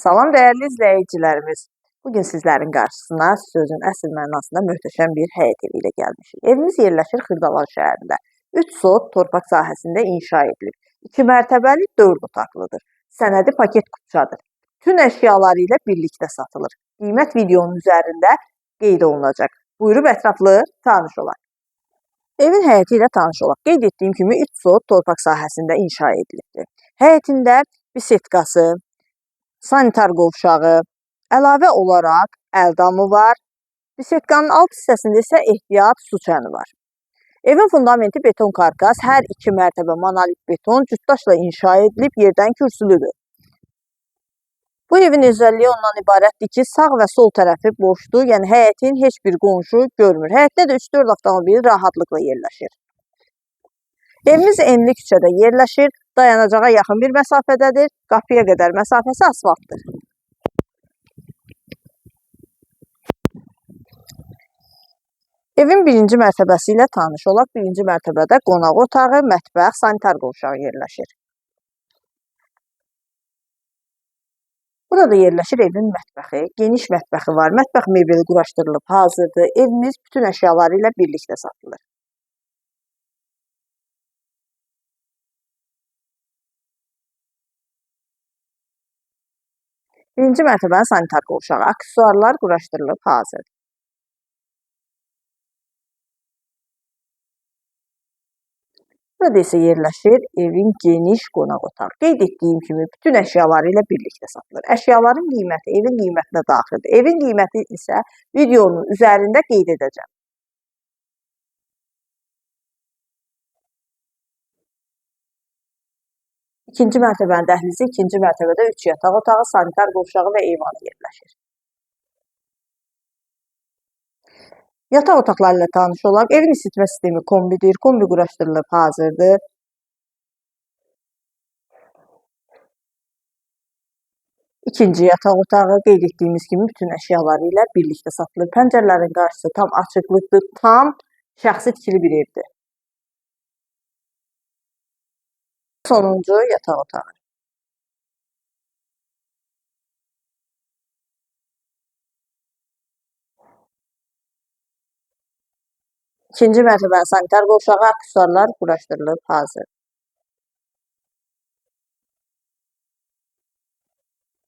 Salam dəyərli izləyicilərimiz. Bugün sizlərin qarşısına sözün əsl mənasında möhtəşəm bir həyət evi ilə gəlmişik. Evimiz yerləşir Xırdalan şəhərində. 3 sot torpaq sahəsində inşa edilib. 2 mərtəbəli 4 otaqlıdır. Sənədi paket kupçadır. Bütün əşyaları ilə birlikdə satılır. Qiymət videonun üzərində qeyd olunacaq. Buyurub ətraflı tanış olaq. Evin həyəti ilə tanış olaq. Qeyd etdiyim kimi 3 sot torpaq sahəsində inşa edilibdir. Həyətində bisetkası, sanitar qovşağı, əlavə olaraq əldamı var. Bisetkanın alt hissəsində isə ehtiyat su çəni var. Evin fundamenti beton karkas, hər 2 mərtəbə monolit beton cütdaşla inşa edilib, yerdən kürsülüdür. Bu evin özəlliyi ondan ibarətdir ki, sağ və sol tərəfi boşdur, yəni həyətin heç bir qonşu görmür. Həyətdə də 3-4 avtomobil rahatlıqla yerləşir. Evimiz enli küçədə yerləşir, dayanacağa yaxın bir məsafədədir, qapıya qədər məsafəsi asfaltdır. Evin 1-ci mərtəbəsi ilə tanış olaq. 1-ci mərtəbədə qonaq otağı, mətbəx, sanitar qovşağı yerləşir. Burada yerləşir evin mətbəxi, geniş mətbəxi var. Mətbəx mebeli quraşdırılıb hazırdır. Evimiz bütün əşyaları ilə birlikdə satılır. Birinci mərtəbənin sanitar qovşağı, aksesuarlar quraşdırılıb hazırdır. Burada isə yerləşir evin geniş qonaq otağı. Qeyd etdiyim kimi bütün əşyaları ilə birlikdə satılır. Əşyaların qiyməti evin qiymətinə daxildir. Evin qiyməti isə videonun üzərində qeyd edəcəm. İkinci mərtəbənin dəhlizi, ikinci mərtəbədə 3 yataq otağı, sanitar qovşağı və eyvanı yerləşir. Yataq otaqları ilə tanış olaq. Evin isitmə sistemi kombidir. Kombi quraşdırılıb hazırdır. İkinci yataq otağı qeyd etdiyimiz kimi bütün əşyaları ilə birlikdə satılır. Pəncərələrin qarşısı tam açıqlıqdır, tam şəxsi tikili bir evdir. Sonuncu yataq otağı. İkinci mərtəbənin sanitar qovşağı, aksesuarlar quraşdırılıb hazır.